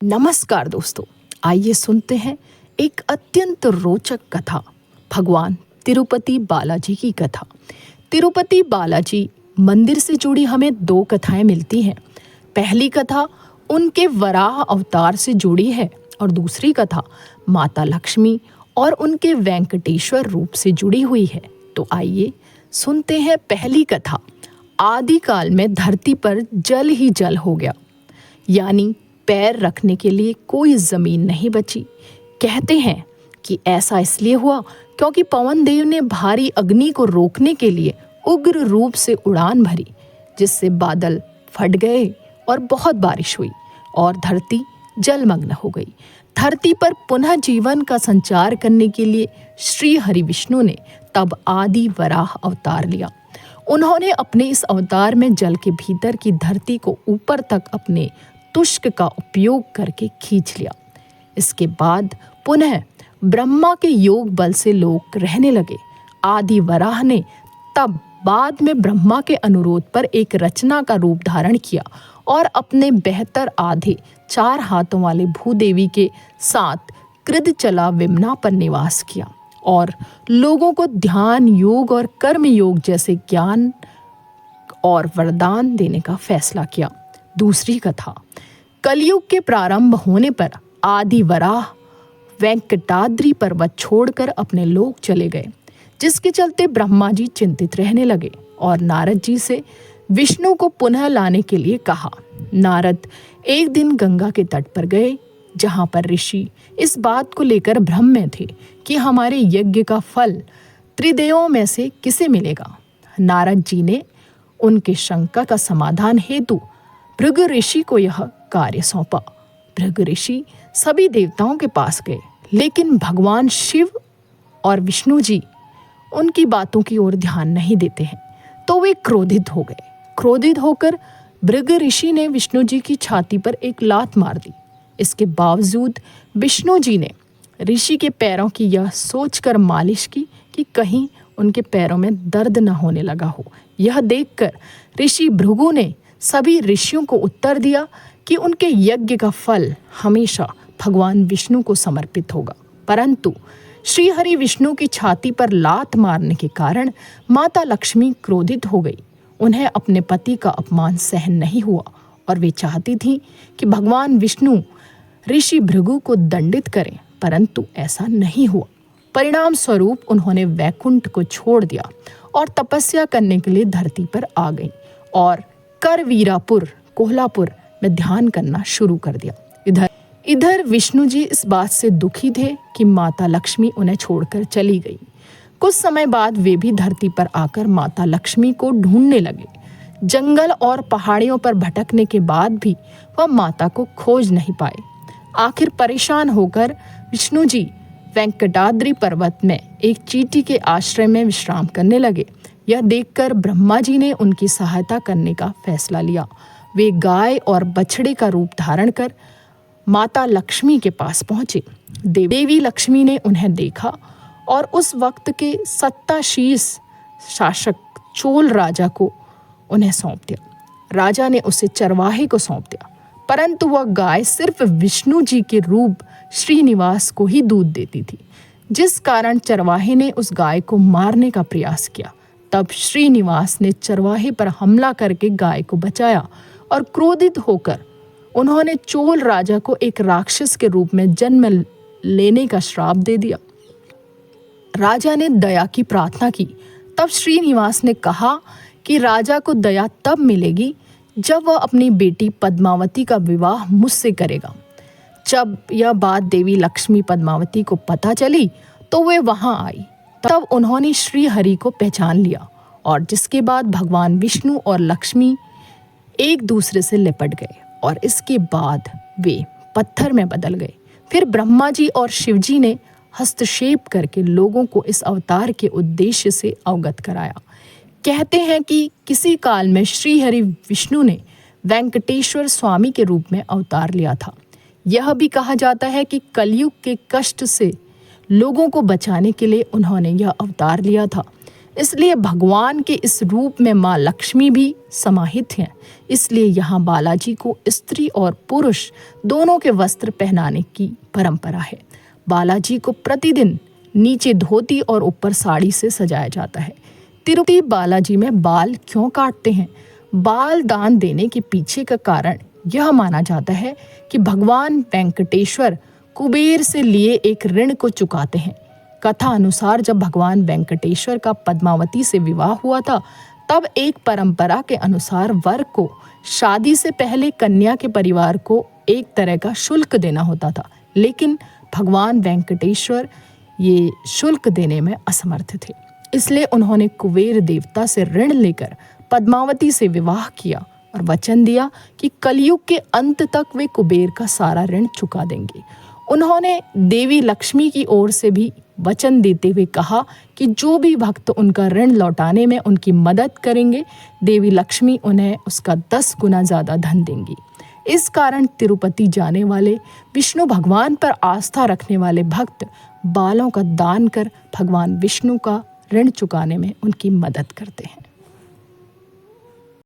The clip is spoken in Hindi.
नमस्कार दोस्तों, आइए सुनते हैं एक अत्यंत रोचक कथा, भगवान तिरुपति बालाजी की कथा। तिरुपति बालाजी मंदिर से जुड़ी हमें दो कथाएं मिलती हैं। पहली कथा उनके वराह अवतार से जुड़ी है और दूसरी कथा माता लक्ष्मी और उनके वेंकटेश्वर रूप से जुड़ी हुई है। तो आइए सुनते हैं पहली कथा। आदिकाल में धरती पर जल ही जल हो गया, यानी पैर रखने के लिए कोई जमीन नहीं बची। कहते हैं कि ऐसा इसलिए हुआ क्योंकि पवन देव ने भारी अग्नि को रोकने के लिए उग्र रूप से उड़ान भरी, जिससे बादल फट गए और बहुत बारिश हुई और धरती जलमग्न हो गई। धरती पर पुनः जीवन का संचार करने के लिए श्री हरि विष्णु ने तब आदि वराह अवतार लिया। उन्होंने अपने इस अवतार में जल के भीतर की धरती को ऊपर तक अपने तुष्क का उपयोग करके खींच लिया। इसके बाद पुनः ब्रह्मा के योग बल से लोग रहने लगे। आदि वराह ने तब बाद में ब्रह्मा के अनुरोध पर एक रचना का रूप धारण किया और अपने बेहतर आधे 4 हाथों वाले भूदेवी के साथ कृदचला विमना पर निवास किया और लोगों को ध्यान योग और कर्म योग जैसे ज्ञान और वरदान देने का फैसला किया। दूसरी कथा, कलयुग के प्रारंभ होने पर आदि वराह वेंकटाद्रि पर्वत छोड़कर अपने लोक चले गए, जिसके चलते ब्रह्मा जी चिंतित रहने लगे और नारद जी से विष्णु को पुनः लाने के लिए कहा। नारद एक दिन गंगा के तट पर गए, जहां पर ऋषि इस बात को लेकर भ्रम में थे कि हमारे यज्ञ का फल त्रिदेवों में से किसे मिलेगा। नारद जी ने उनके शंका का समाधान हेतु भृगु ऋषि को यह कार्य सौंपा। भृगु ऋषि सभी देवताओं के पास गए, लेकिन भगवान शिव और विष्णु जी उनकी बातों की ओर ध्यान नहीं देते हैं, तो वे क्रोधित हो गए। क्रोधित होकर भृगु ऋषि ने विष्णु जी की छाती पर एक लात मार दी। इसके बावजूद विष्णु जी ने ऋषि के पैरों की यह सोचकर मालिश की कि कहीं उनके पैरों में दर्द न होने लगा हो। यह देखकर ऋषि भृगु ने सभी ऋषियों को उत्तर दिया कि उनके यज्ञ का फल हमेशा भगवान विष्णु को समर्पित होगा। परंतु श्री हरि विष्णु की छाती पर लात मारने के कारण माता लक्ष्मी क्रोधित हो गई। उन्हें अपने पति का अपमान सहन नहीं हुआ और वे चाहती थीं कि भगवान विष्णु ऋषि भृगु को दंडित करें, परंतु ऐसा नहीं हुआ। परिणाम स्वरूप उन्होंने वैकुंठ को छोड़ दिया और तपस्या करने के लिए धरती पर आ गई और करवीरापुर कोल्हापुर में ध्यान करना शुरू कर दिया। इधर विष्णु जी इस बात से दुखी थे कि माता लक्ष्मी उन्हें छोड़कर चली गई। कुछ समय बाद वे भी धरती पर आकर माता लक्ष्मी को ढूंढने लगे। जंगल और पहाड़ियों पर भटकने के बाद भी वह माता को खोज नहीं पाए। आखिर परेशान होकर विष्णु जी वेंकटाद्रि पर्वत में एक चींटी के आश्रय में विश्राम करने लगे। यह देखकर ब्रह्मा जी ने उनकी सहायता करने का फैसला लिया। वे गाय और बछड़े का रूप धारण कर माता लक्ष्मी के पास पहुंचे। देवी लक्ष्मी ने उन्हें देखा और उस वक्त के सत्ताशीष शासक चोल राजा को उन्हें सौंप दिया। राजा ने उसे चरवाहे को सौंप दिया, परंतु वह गाय सिर्फ विष्णु जी के रूप श्रीनिवास को ही दूध देती थी, जिस कारण चरवाहे ने उस गाय को मारने का प्रयास किया। तब श्रीनिवास ने चरवाहे पर हमला करके गाय को बचाया और क्रोधित होकर उन्होंने चोल राजा को एक राक्षस के रूप में जन्म लेने का श्राप दे दिया। राजा ने दया की प्रार्थना की। तब श्रीनिवास ने कहा कि राजा को दया तब मिलेगी जब वह अपनी बेटी पद्मावती का विवाह मुझसे करेगा। जब यह बात देवी लक्ष्मी पद्मावती को पता चली तो वे वहां आई। तब उन्होंने श्री हरि को पहचान लिया और जिसके बाद भगवान विष्णु और लक्ष्मी एक दूसरे से लिपट गए और इसके बाद वे पत्थर में बदल गए। फिर ब्रह्मा जी और शिव जी ने हस्तक्षेप करके लोगों को इस अवतार के उद्देश्य से अवगत कराया। कहते हैं कि किसी काल में श्री हरि विष्णु ने वेंकटेश्वर स्वामी के रूप में अवतार लिया था। यह भी कहा जाता है कि कलयुग के कष्ट से लोगों को बचाने के लिए उन्होंने यह अवतार लिया था। इसलिए भगवान के इस रूप में माँ लक्ष्मी भी समाहित हैं। इसलिए यहाँ बालाजी को स्त्री और पुरुष दोनों के वस्त्र पहनाने की परंपरा है। बालाजी को प्रतिदिन नीचे धोती और ऊपर साड़ी से सजाया जाता है। तिरुपति बालाजी में बाल क्यों काटते हैं? बाल दान देने के पीछे का कारण यह माना जाता है कि भगवान वेंकटेश्वर कुबेर से लिए एक ऋण को चुकाते हैं। कथा अनुसार जब भगवान वेंकटेश्वर का पद्मावती से विवाह हुआ था, तब एक परंपरा के अनुसार वर को शादी से पहले कन्या के परिवार को एक तरह का शुल्क देना होता था, लेकिन भगवान वेंकटेश्वर ये शुल्क देने में असमर्थ थे। इसलिए उन्होंने कुबेर देवता से ऋण लेकर पद्मावती से विवाह किया और वचन दिया कि कलयुग के अंत तक वे कुबेर का सारा ऋण चुका देंगे। उन्होंने देवी लक्ष्मी की ओर से भी वचन देते हुए कहा कि जो भी भक्त उनका ऋण लौटाने में उनकी मदद करेंगे, देवी लक्ष्मी उन्हें उसका 10 गुना ज़्यादा धन देंगी। इस कारण तिरुपति जाने वाले, विष्णु भगवान पर आस्था रखने वाले भक्त बालों का दान कर भगवान विष्णु का ऋण चुकाने में उनकी मदद करते हैं।